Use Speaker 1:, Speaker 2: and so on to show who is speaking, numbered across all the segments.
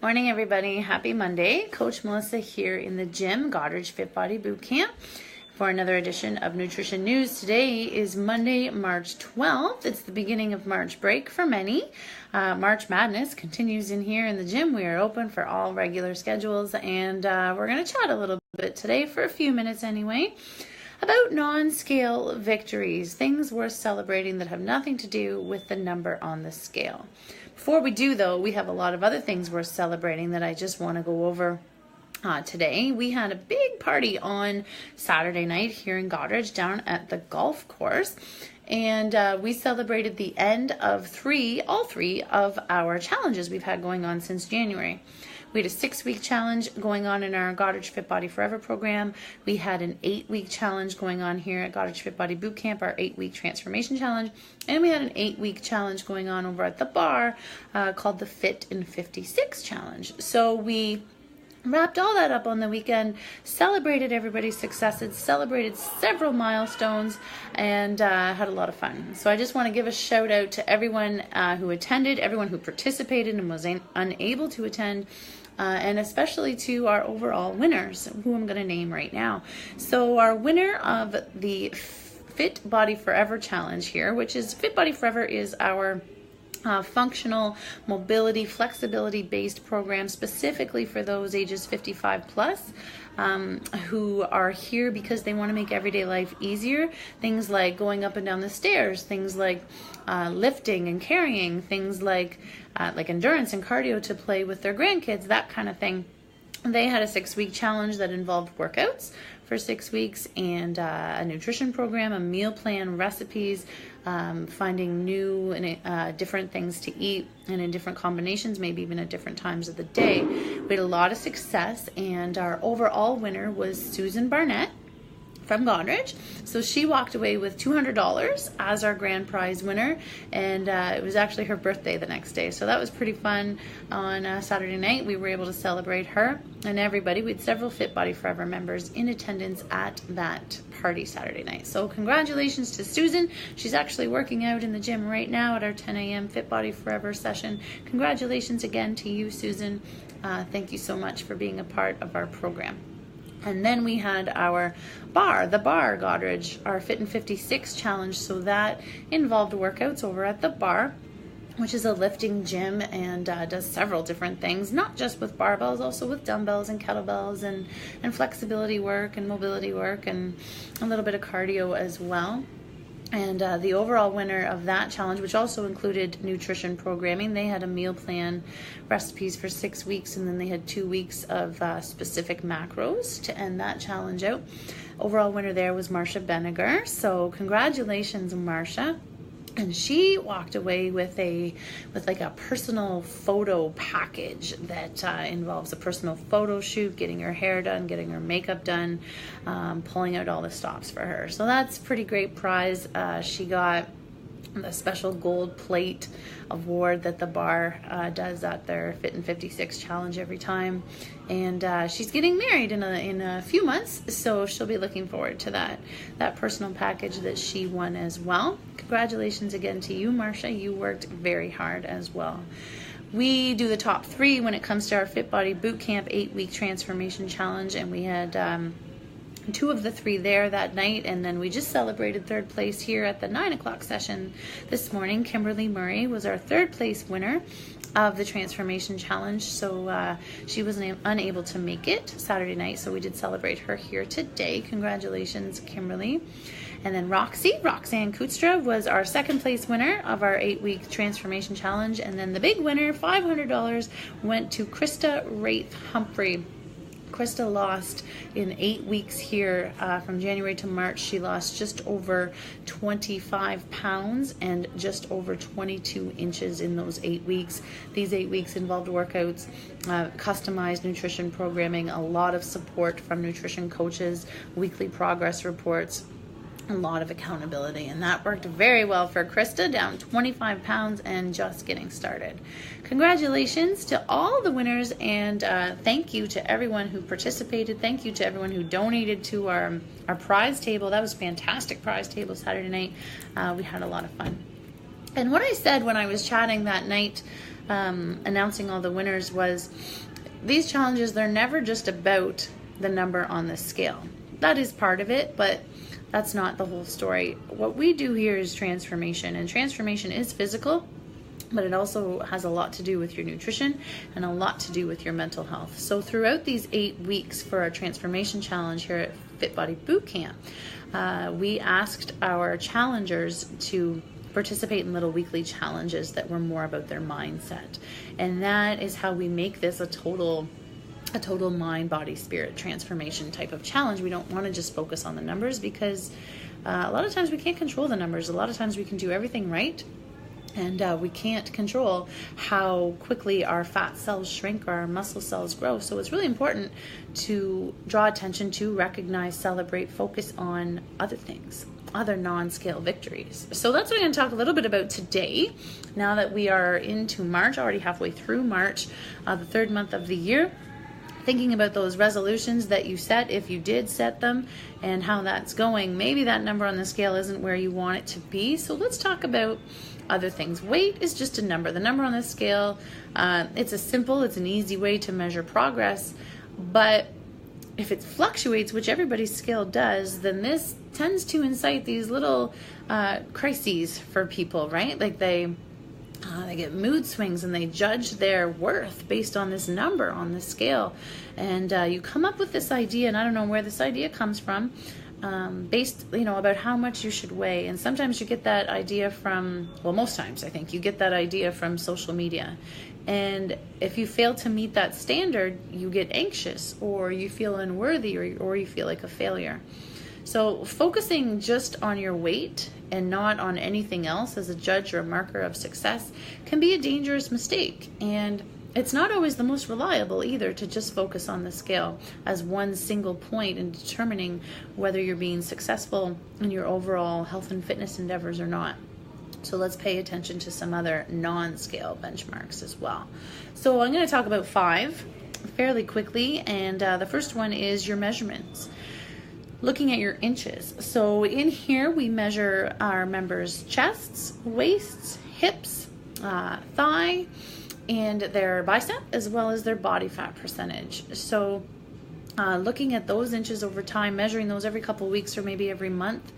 Speaker 1: Morning, everybody. Happy Monday. Coach Melissa here in the gym, Goddard Fit Body Boot Camp, for another edition of Nutrition News. Today is Monday, March 12th. It's the beginning of March break for many. March Madness continues in here in the gym. We are open for all regular schedules, and we're going to chat a little bit today, for a few minutes anyway, about non-scale victories, things worth celebrating that have nothing to do with the number on the scale. Before we do, though, we have a lot of other things worth celebrating that I just want to go over today. We had a big party on Saturday night here in Goddard down at the golf course, and we celebrated the end of all three of our challenges we've had going on since January. We had a 6-week challenge going on in our Goddard Fit Body Forever program. We had an 8-week challenge going on here at Goddard Fit Body Boot Camp, our 8-week transformation challenge. And we had an 8-week challenge going on over at the bar called the Fit in 56 challenge. So we wrapped all that up on the weekend, celebrated everybody's successes, celebrated several milestones, and had a lot of fun. So I just want to give a shout out to everyone who attended, everyone who participated and was unable to attend, and especially to our overall winners, who I'm going to name right now. So our winner of the Fit Body Forever Challenge here, which is Fit Body Forever, is our functional mobility, flexibility based program specifically for those ages 55 plus who are here because they want to make everyday life easier. Things like going up and down the stairs, things like lifting and carrying, things like endurance and cardio to play with their grandkids, that kind of thing. They had a 6-week challenge that involved workouts for 6 weeks and a nutrition program, a meal plan, recipes, finding new and different things to eat and in different combinations, maybe even at different times of the day. We had a lot of success, and our overall winner was Susan Barnett from Goddard. So she walked away with $200 as our grand prize winner, and it was actually her birthday the next day. So that was pretty fun. On Saturday night, we were able to celebrate her and everybody. We had several Fit Body Forever members in attendance at that party Saturday night. So congratulations to Susan. She's actually working out in the gym right now at our 10 a.m. Fit Body Forever session. Congratulations again to you, Susan. Thank you so much for being a part of our program. And then we had our the bar Goddard, our Fit in 56 challenge. So that involved workouts over at the bar, which is a lifting gym and does several different things, not just with barbells, also with dumbbells and kettlebells and flexibility work and mobility work and a little bit of cardio as well. And the overall winner of that challenge, which also included nutrition programming, they had a meal plan, recipes for 6 weeks, and then they had 2 weeks of specific macros to end that challenge out. Overall winner there was Marcia Benegar. So congratulations, Marcia. And she walked away with like a personal photo package that involves a personal photo shoot, getting her hair done, getting her makeup done, pulling out all the stops for her. So that's a pretty great prize. She got the special gold plate award that the bar does at their Fit in 56 challenge every time. And she's getting married in a few months, so she'll be looking forward to that personal package that she won as well. Congratulations again to you, Marcia. You worked very hard as well. We do the top 3 when it comes to our Fit Body Boot Camp 8-week transformation challenge, and we had 2 of the 3 there that night, and then we just celebrated 3rd place here at the 9 o'clock session this morning. Kimberly Murray was our 3rd place winner of the transformation challenge, so she was unable to make it Saturday night, so we did celebrate her here today. Congratulations, Kimberly. And then Roxanne Kutstra was our 2nd place winner of our 8-week transformation challenge, and then the big winner, $500, went to Krista Wraith Humphrey. Krista lost in 8 weeks here from January to March. She lost just over 25 pounds and just over 22 inches in those 8 weeks. These 8 weeks involved workouts, customized nutrition programming, a lot of support from nutrition coaches, weekly progress reports, a lot of accountability, and that worked very well for Krista, down 25 pounds and just getting started. Congratulations to all the winners, and thank you to everyone who participated. Thank you to everyone who donated to our prize table. That was a fantastic prize table Saturday night. We had a lot of fun. And what I said when I was chatting that night announcing all the winners was these challenges, they're never just about the number on the scale. That is part of it, but that's not the whole story. What we do here is transformation, and transformation is physical, but it also has a lot to do with your nutrition and a lot to do with your mental health. So throughout these 8 weeks for our transformation challenge here at Fit Body Bootcamp, we asked our challengers to participate in little weekly challenges that were more about their mindset. And that is how we make this a total mind, body, spirit transformation type of challenge. We don't want to just focus on the numbers, because a lot of times we can't control the numbers. A lot of times we can do everything right, and we can't control how quickly our fat cells shrink or our muscle cells grow. So it's really important to draw attention to, recognize, celebrate, focus on other things, other non-scale victories. So that's what I'm going to talk a little bit about today, now that we are into March, already halfway through March, the 3rd month of the year. Thinking about those resolutions that you set, if you did set them, and how that's going. Maybe that number on the scale isn't where you want it to be. So let's talk about other things. Weight is just a number. The number on the scale, it's an easy way to measure progress. But if it fluctuates, which everybody's scale does, then this tends to incite these little crises for people, right? Like they get mood swings and they judge their worth based on this number on the scale. And you come up with this idea, and I don't know where this idea comes from, based, about how much you should weigh. And sometimes you get that idea from, well, most times I think you get that idea from social media. And if you fail to meet that standard, you get anxious, or you feel unworthy, or you feel like a failure. So focusing just on your weight and not on anything else as a judge or a marker of success can be a dangerous mistake. And it's not always the most reliable either to just focus on the scale as one single point in determining whether you're being successful in your overall health and fitness endeavors or not. So let's pay attention to some other non-scale benchmarks as well. So I'm going to talk about 5 fairly quickly, and the first one is your measurements. Looking at your inches. So in here we measure our members' chests, waists, hips, thigh, and their bicep, as well as their body fat percentage. So looking at those inches over time, measuring those every couple of weeks or maybe every month.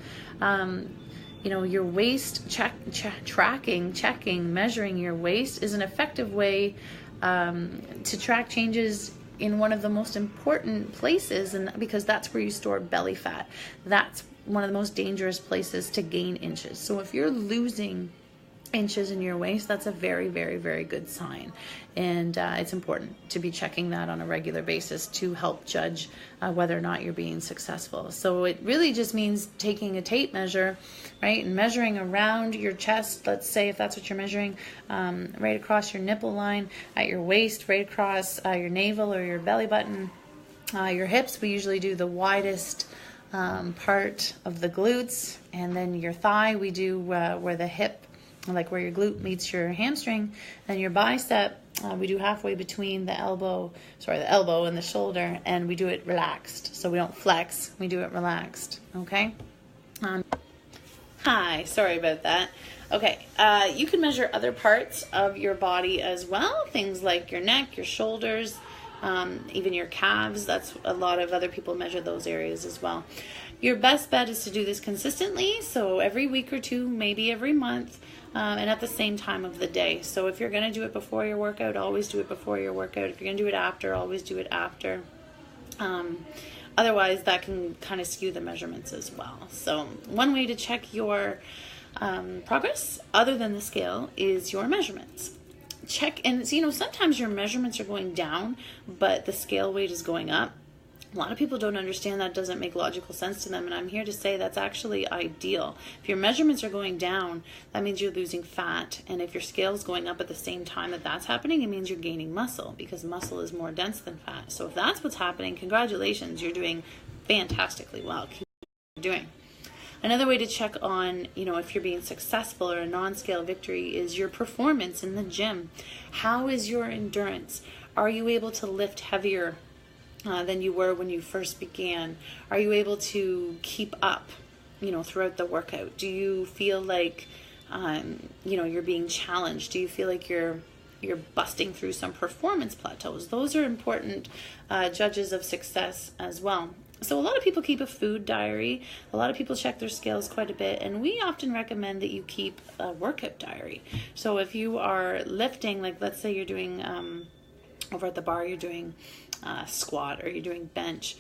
Speaker 1: Your waist checking, measuring your waist is an effective way to track changes in one of the most important places, and because that's where you store belly fat. That's one of the most dangerous places to gain inches. So if you're losing inches in your waist, that's a very, very, very good sign. And it's important to be checking that on a regular basis to help judge whether or not you're being successful. So it really just means taking a tape measure, right, and measuring around your chest. Let's say if that's what you're measuring, right across your nipple line, at your waist, right across your navel or your belly button, your hips. We usually do the widest part of the glutes, and then your thigh we do where the hip, like where your glute meets your hamstring, and your bicep we do halfway between the elbow and the shoulder, and we do it relaxed. So we don't flex, we do it relaxed. Okay. Hi, sorry about that. Okay, you can measure other parts of your body as well, things like your neck, your shoulders, even your calves. That's a lot of other people measure those areas as well. Your best bet is to do this consistently, so every week or two, maybe every month, and at the same time of the day. So if you're going to do it before your workout, always do it before your workout. If you're going to do it after, always do it after. Otherwise, that can kind of skew the measurements as well. So one way to check your progress, other than the scale, is your measurements. Check, and sometimes your measurements are going down, but the scale weight is going up. A lot of people don't understand that. Doesn't make logical sense to them, and I'm here to say that's actually ideal. If your measurements are going down, that means you're losing fat, and if your scale is going up at the same time that that's happening, it means you're gaining muscle, because muscle is more dense than fat. So if that's what's happening, congratulations, you're doing fantastically well. Keep doing. Another way to check on, if you're being successful or a non-scale victory is your performance in the gym. How is your endurance? Are you able to lift heavier than you were when you first began? Are you able to keep up, throughout the workout? Do you feel like, you're being challenged? Do you feel like you're you're busting through some performance plateaus. Those are important judges of success as well. So a lot of people keep a food diary. A lot of people check their scales quite a bit. And we often recommend that you keep a workout diary. So if you are lifting, like let's say you're doing, over at the bar, you're doing squat or you're doing bench,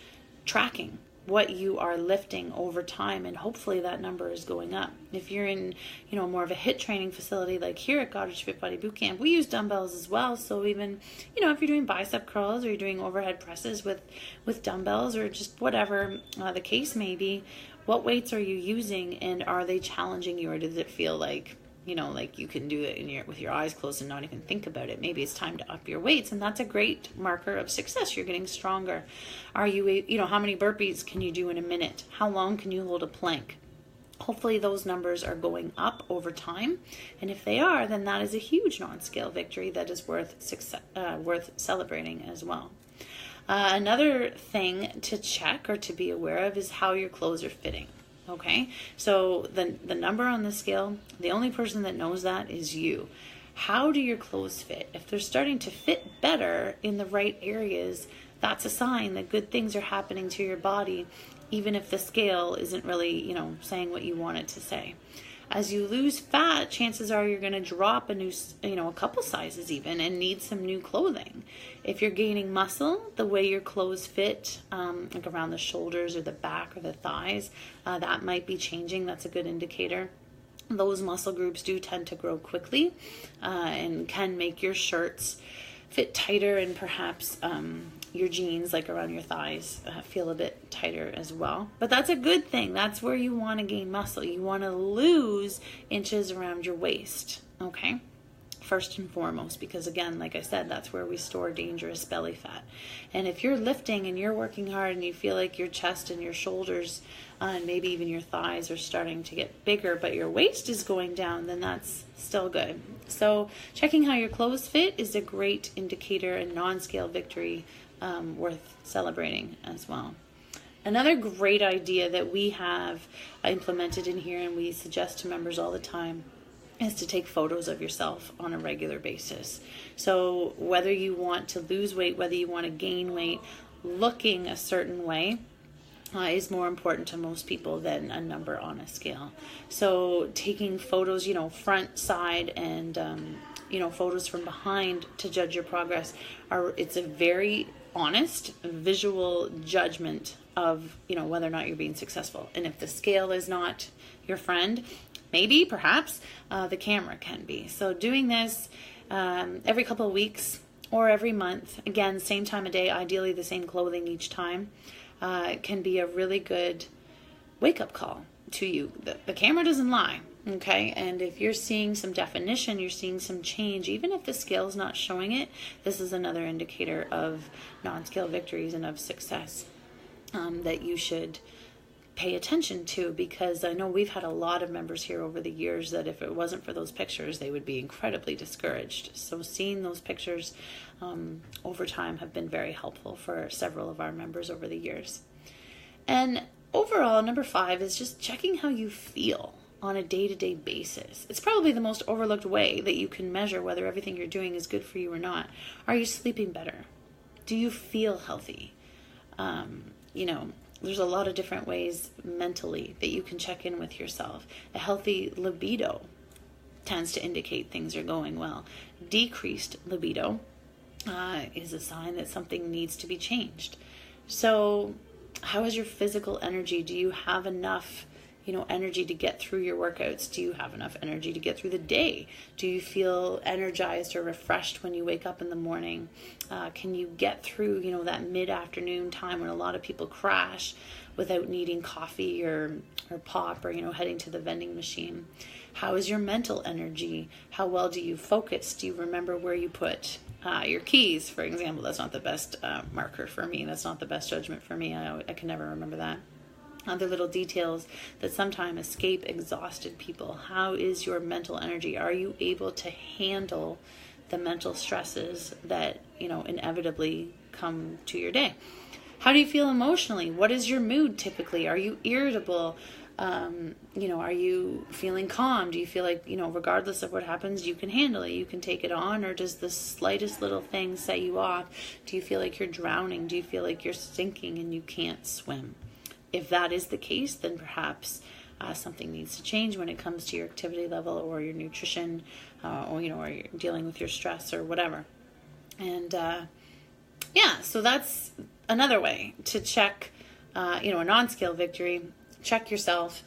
Speaker 1: tracking what you are lifting over time, and hopefully that number is going up. If you're in, more of a HIIT training facility like here at Goddard Fit Body Bootcamp, we use dumbbells as well. So even, if you're doing bicep curls or you're doing overhead presses with dumbbells or just whatever the case may be, what weights are you using, and are they challenging you, or does it feel like like you can do it with your eyes closed and not even think about it? Maybe it's time to up your weights, and that's a great marker of success. You're getting stronger. Are you, how many burpees can you do in a minute? How long can you hold a plank? Hopefully those numbers are going up over time, and if they are, then that is a huge non-scale victory that is worth celebrating as well. Another thing to check or to be aware of is how your clothes are fitting. Okay, so the number on the scale, the only person that knows that is you. How do your clothes fit? If they're starting to fit better in the right areas, that's a sign that good things are happening to your body, even if the scale isn't really, saying what you want it to say. As you lose fat, chances are you're going to drop a couple sizes even, and need some new clothing. If you're gaining muscle, the way your clothes fit, like around the shoulders or the back or the thighs, that might be changing. That's a good indicator. Those muscle groups do tend to grow quickly and can make your shirts fit tighter, and perhaps your jeans, like around your thighs, feel a bit tighter as well. But that's a good thing. That's where you want to gain muscle. You want to lose inches around your waist, okay? First and foremost, because again, like I said, that's where we store dangerous belly fat. And if you're lifting and you're working hard and you feel like your chest and your shoulders and maybe even your thighs are starting to get bigger, but your waist is going down, then that's still good. So checking how your clothes fit is a great indicator and non-scale victory worth celebrating as well. Another great idea that we have implemented in here, and we suggest to members all the time, is to take photos of yourself on a regular basis. So whether you want to lose weight, whether you want to gain weight, looking a certain way is more important to most people than a number on a scale. So taking photos, front, side, and photos from behind to judge your progress it's a very honest visual judgment of whether or not you're being successful. And if the scale is not your friend, maybe perhaps the camera can be. So doing this every couple of weeks or every month, again, same time of day, ideally the same clothing each time, can be a really good wake-up call to you. The camera doesn't lie. Okay, and if you're seeing some definition, you're seeing some change, even if the scale's not showing it, this is another indicator of non-scale victories and of success that you should pay attention to, because I know we've had a lot of members here over the years that if it wasn't for those pictures, they would be incredibly discouraged. So seeing those pictures over time have been very helpful for several of our members over the years. And overall, number 5 is just checking how you feel on a day-to-day basis. It's probably the most overlooked way that you can measure whether everything you're doing is good for you or not. Are you sleeping better? Do you feel healthy? There's a lot of different ways mentally that you can check in with yourself. A healthy libido tends to indicate things are going well. Decreased libido is a sign that something needs to be changed. So how is your physical energy? Do you have enough energy to get through your workouts? Do you have enough energy to get through the day? Do you feel energized or refreshed when you wake up in the morning? Can you get through, that mid-afternoon time when a lot of people crash without needing coffee or pop or, heading to the vending machine? How is your mental energy? How well do you focus? Do you remember where you put your keys, for example? That's not the best marker for me. That's not the best judgment for me. I can never remember that. Other little details that sometimes escape exhausted people. How is your mental energy? Are you able to handle the mental stresses that, inevitably come to your day? How do you feel emotionally? What is your mood typically? Are you irritable? Are you feeling calm? Do you feel like, regardless of what happens, you can handle it, you can take it on? Or does the slightest little thing set you off? Do you feel like you're drowning? Do you feel like you're sinking and you can't swim? If that is the case, then perhaps something needs to change when it comes to your activity level or your nutrition, or you're dealing with your stress or whatever. And so that's another way to check, a non-scale victory. Check yourself.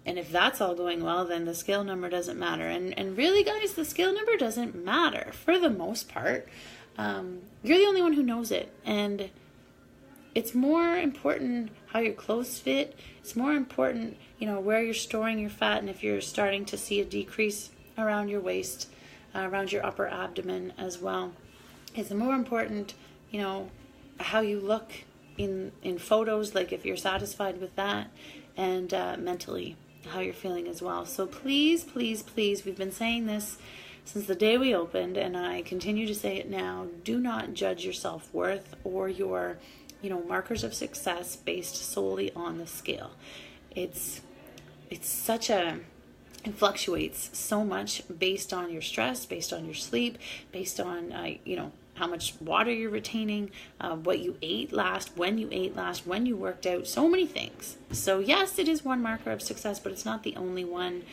Speaker 1: And if that's all going well, then the scale number doesn't matter. And really, guys, the scale number doesn't matter for the most part. You're the only one who knows it. And it's more important how your clothes fit. It's more important, where you're storing your fat, and if you're starting to see a decrease around your waist, around your upper abdomen as well. It's more important, how you look in photos, like if you're satisfied with that, and mentally how you're feeling as well. So please, please, please, we've been saying this since the day we opened, and I continue to say it now, do not judge your self-worth or your markers of success based solely on the scale. It fluctuates so much based on your stress, based on your sleep, based on, how much water you're retaining, what you ate last, when you worked out, so many things. So yes, it is one marker of success, but it's not the only one.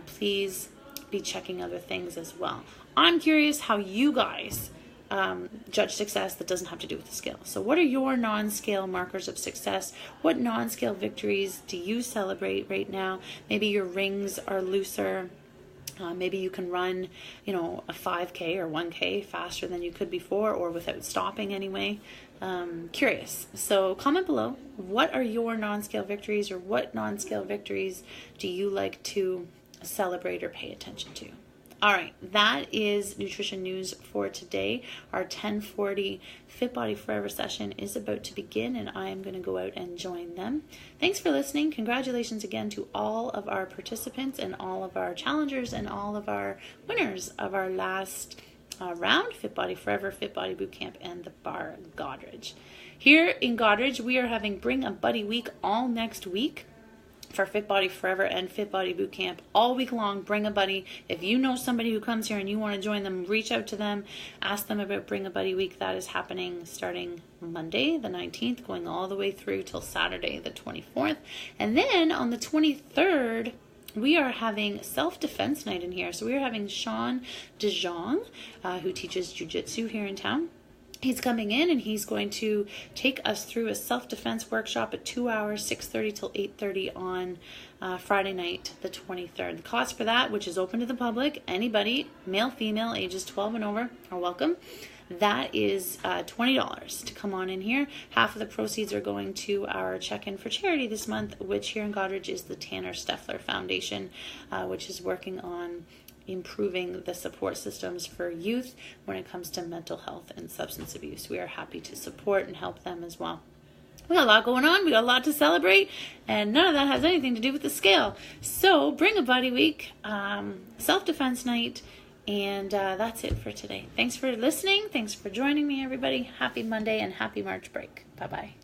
Speaker 1: Please be checking other things as well. I'm curious how you guys judge success that doesn't have to do with the scale. So what are your non-scale markers of success? What non-scale victories do you celebrate right now? Maybe your rings are looser. Maybe you can run, a 5K or 1K faster than you could before, or without stopping anyway. Curious. So comment below. What are your non-scale victories, or what non-scale victories do you like to celebrate or pay attention to? All right, that is nutrition news for today. Our 10:40 Fit Body Forever session is about to begin, and I am going to go out and join them. Thanks for listening. Congratulations again to all of our participants and all of our challengers and all of our winners of our last round, Fit Body Forever, Fit Body Bootcamp, and the Bar Goderich. Here in Goderich, we are having Bring a Buddy Week all next week. For Fit Body Forever and Fit Body Bootcamp all week long. Bring a buddy. If you know somebody who comes here and you want to join them, reach out to them, ask them about Bring a Buddy Week. That is happening starting Monday the 19th, going all the way through till Saturday the 24th. And then on the 23rd, we are having self-defense night in here. So we are having Sean DeJong, who teaches jiu-jitsu here in town. He's coming in and he's going to take us through a self-defense workshop at 2 hours, 6:30 till 8:30 on Friday night, the 23rd. The cost for that, which is open to the public, anybody, male, female, ages 12 and over, are welcome. That is $20 to come on in here. Half of the proceeds are going to our check-in for charity this month, which here in Goderich is the Tanner Steffler Foundation, which is working on improving the support systems for youth when it comes to mental health and substance abuse. We are happy to support and help them as well. We got a lot going on. We got a lot to celebrate, and none of that has anything to do with the scale. So Bring a Buddy Week, self-defense night, and that's it for today. Thanks for listening. Thanks for joining me, everybody. Happy Monday and happy March break. Bye-bye.